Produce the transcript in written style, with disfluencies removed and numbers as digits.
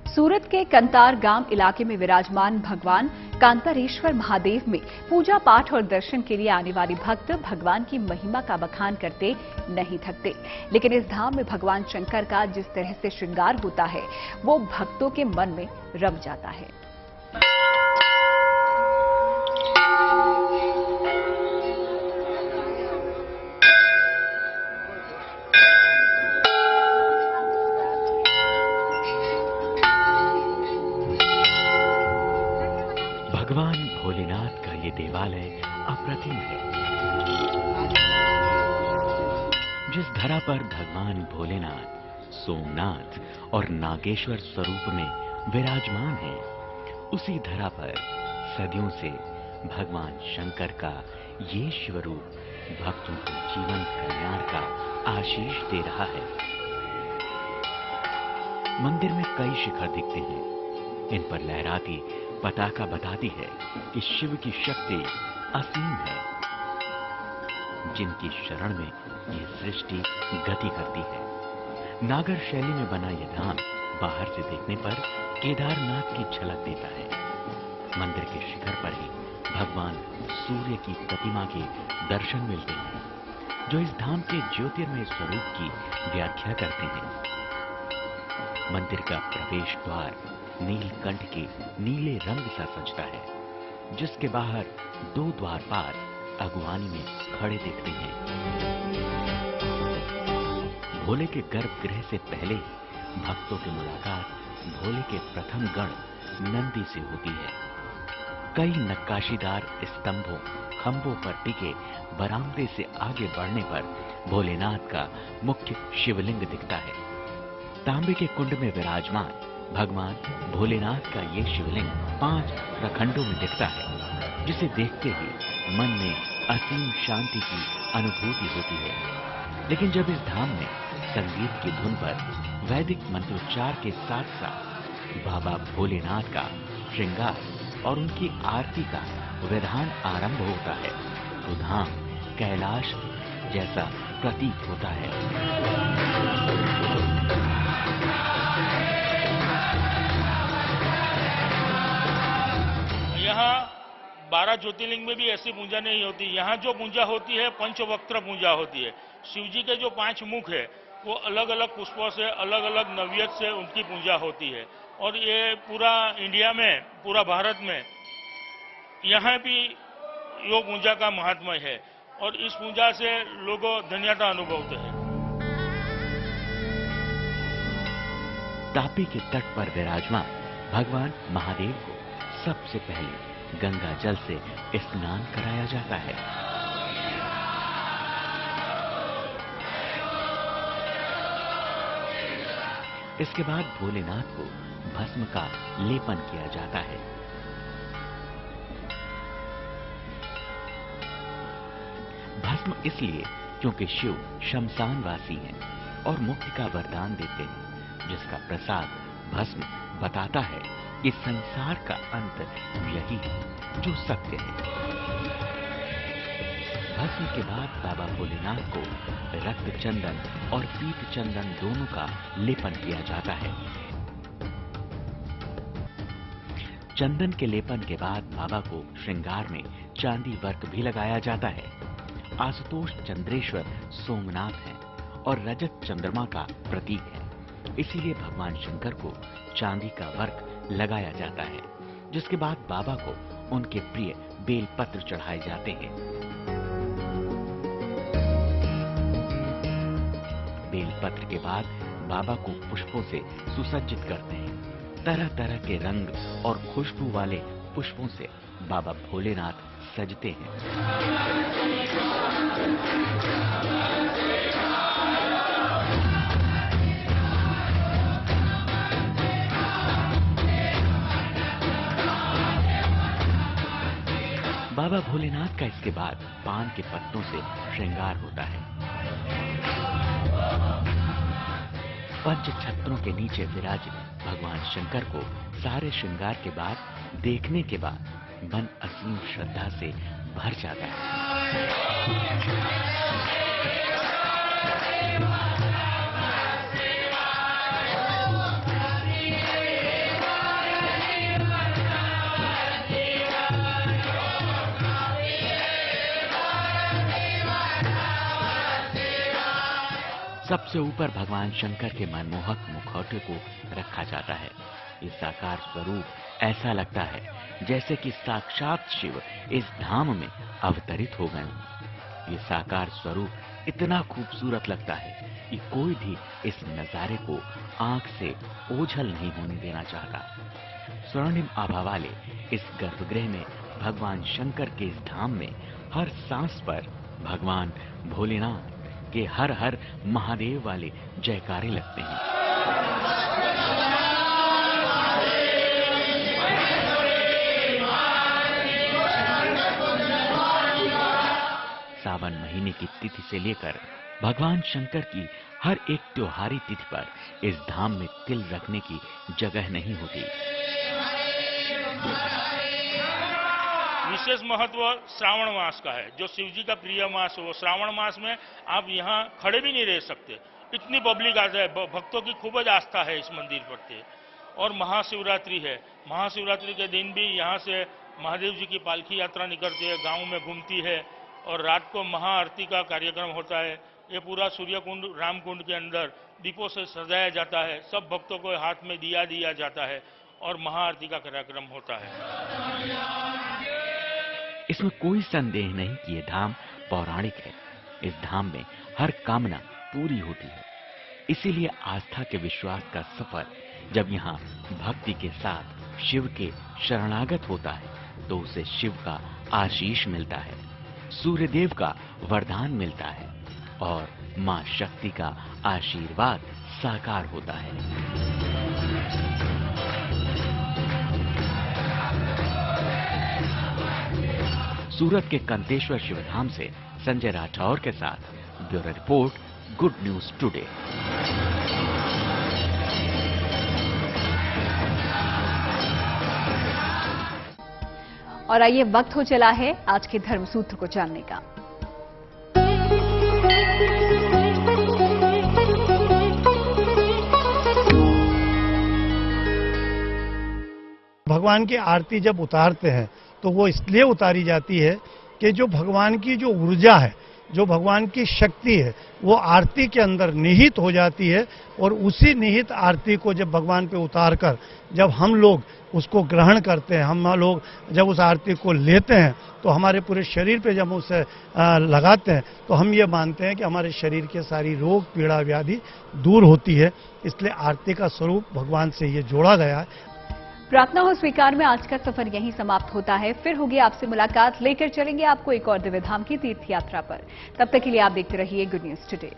सूरत के कंतार गांव इलाके में विराजमान भगवान कांतारेश्वर महादेव में पूजा पाठ और दर्शन के लिए आने वाले भक्त भगवान की महिमा का बखान करते नहीं थकते। लेकिन इस धाम में भगवान शंकर का जिस तरह से श्रृंगार होता है वो भक्तों के मन में रम जाता है। भगवान भोलेनाथ का ये देवालय अप्रतिम है। जिस धरा पर भगवान भोलेनाथ सोमनाथ और नागेश्वर स्वरूप में विराजमान है, उसी धरा पर सदियों से भगवान शंकर का ये शिवरूप भक्तों को जीवन कल्याण का आशीष दे रहा है। मंदिर में कई शिखर दिखते हैं। इन पर लहराती पताका बताती है कि शिव की शक्ति असीम है। जिनकी शरण में ये सृष्टि गति करती है। नागर शैली में बना यह धाम बाहर से देखने पर केदारनाथ की झलक देता है। मंदिर के शिखर पर ही भगवान सूर्य की प्रतिमा के दर्शन मिलते हैं, जो इस धाम के ज्योतिर्मय स्वरूप की व्याख्या करते हैं। मंदिर का प्रवेश द्वार नीलकंठ के नीले रंग सा सजता है, जिसके बाहर दो द्वारपाल अगुवानी में खड़े दिखते हैं। भोले के गर्भगृह से पहले ही भक्तों की मुलाकात भोले के प्रथम गण नंदी से होती है। कई नक्काशीदार स्तंभों खंभों पर टिके बरामदे से आगे बढ़ने पर भोलेनाथ का मुख्य शिवलिंग दिखता है। तांबे के कुंड में विराजमान भगवान भोलेनाथ का ये शिवलिंग 5 प्रखंडों में दिखता है, जिसे देखते ही मन में असीम शांति की अनुभूति होती है। लेकिन जब इस धाम में संगीत की धुन पर वैदिक मंत्रोच्चार के साथ साथ बाबा भोलेनाथ का श्रृंगार और उनकी आरती का विधान आरंभ होता है, तो धाम कैलाश जैसा प्रतीत होता है। यहाँ 12 ज्योतिर्लिंग में भी ऐसी पूजा नहीं होती। यहाँ जो पूजा होती है पंचवक्त्र पूजा होती है। शिव जी के जो 5 मुख है वो अलग अलग पुष्पों से अलग अलग नैवेद्य से उनकी पूजा होती है। और ये पूरा इंडिया में, पूरा भारत में यहाँ भी योग पूजा का महात्मा है और इस पूजा से लोग धन्यता अनुभवते हैं। तापी के तट पर विराजमान भगवान महादेव को सबसे पहले गंगा जल से स्नान कराया जाता है। इसके बाद भोलेनाथ को भस्म का लेपन किया जाता है। भस्म इसलिए क्योंकि शिव शमशानवासी हैं और मुक्ति का वरदान देते हैं, जिसका प्रसाद भस्म बताता है कि संसार का अंत यही है जो सत्य है। भस्म के बाद बाबा भोलेनाथ को रक्त चंदन और पीत चंदन दोनों का लेपन किया जाता है। चंदन के लेपन के बाद बाबा को श्रृंगार में चांदी वर्क भी लगाया जाता है। आशुतोष चंद्रेश्वर सोमनाथ हैं और रजत चंद्रमा का प्रतीक है, इसीलिए भगवान शंकर को चांदी का वर्क लगाया जाता है। जिसके बाद बाबा को उनके प्रिय बेलपत्र चढ़ाए जाते हैं। बेलपत्र के बाद बाबा को पुष्पों से सुसज्जित करते हैं। तरह तरह के रंग और खुशबू वाले पुष्पों से बाबा भोलेनाथ सजते हैं। बाबा भोलेनाथ का इसके बाद पान के पत्तों से श्रृंगार होता है। पंच छत्रों के नीचे विराजित भगवान शंकर को सारे श्रृंगार के बाद देखने के बाद मन असीम श्रद्धा से भर जाता है। सबसे ऊपर भगवान शंकर के मनमोहक मुखौटे को रखा जाता है। ये साकार स्वरूप ऐसा लगता है जैसे कि साक्षात शिव इस धाम में अवतरित हो गए हों। ये साकार स्वरूप इतना खूबसूरत लगता है कि कोई भी इस नजारे को आंख से ओझल नहीं होने देना चाहता। स्वर्णिम आभा वाले इस गर्भगृह में भगवान शंकर के इस धाम में हर सांस पर भगवान भोलेनाथ के हर हर महादेव वाले जयकारे लगते हैं। सावन महीने की तिथि से लेकर भगवान शंकर की हर एक त्योहारी तिथि पर इस धाम में तिल रखने की जगह नहीं होती। विशेष महत्व श्रावण मास का है, जो शिव जी का प्रिय मास है। वो श्रावण मास में आप यहाँ खड़े भी नहीं रह सकते, इतनी पब्लिक आता है। भक्तों की खूब आस्था है इस मंदिर प्रति। और महाशिवरात्रि है, महाशिवरात्रि के दिन भी यहाँ से महादेव जी की पालकी यात्रा निकलती है, गांव में घूमती है और रात को महाआरती का कार्यक्रम होता है। ये पूरा सूर्य कुंड रामकुंड के अंदर दीपों से सजाया जाता है। सब भक्तों को हाथ में दिया दिया जाता है और महाआरती का कार्यक्रम होता है। इसमें कोई संदेह नहीं कि ये धाम पौराणिक है। इस धाम में हर कामना पूरी होती है। इसीलिए आस्था के विश्वास का सफर जब यहाँ भक्ति के साथ शिव के शरणागत होता है तो उसे शिव का आशीष मिलता है, सूर्यदेव का वरदान मिलता है और मां शक्ति का आशीर्वाद साकार होता है। सूरत के कंतेश्वर शिवधाम से संजय राठौर के साथ bureau report, good news today. और आइए वक्त हो चला है आज के धर्म सूत्र को जानने का। भगवान की आरती जब उतारते हैं तो वो इसलिए उतारी जाती है कि जो भगवान की जो ऊर्जा है, जो भगवान की शक्ति है, वो आरती के अंदर निहित हो जाती है। और उसी निहित आरती को जब भगवान पे उतार कर जब हम लोग उसको ग्रहण करते हैं, हम लोग जब उस आरती को लेते हैं तो हमारे पूरे शरीर पे जब उसे लगाते हैं तो हम ये मानते हैं कि हमारे शरीर के सारी रोग पीड़ा व्याधि दूर होती है। इसलिए आरती का स्वरूप भगवान से ये जोड़ा गया है। प्रार्थना हो स्वीकार में आज का सफर यहीं समाप्त होता है। फिर होगी आपसे मुलाकात, लेकर चलेंगे आपको एक और दिव्य धाम की तीर्थ यात्रा पर। तब तक के लिए आप देखते रहिए गुड न्यूज टुडे।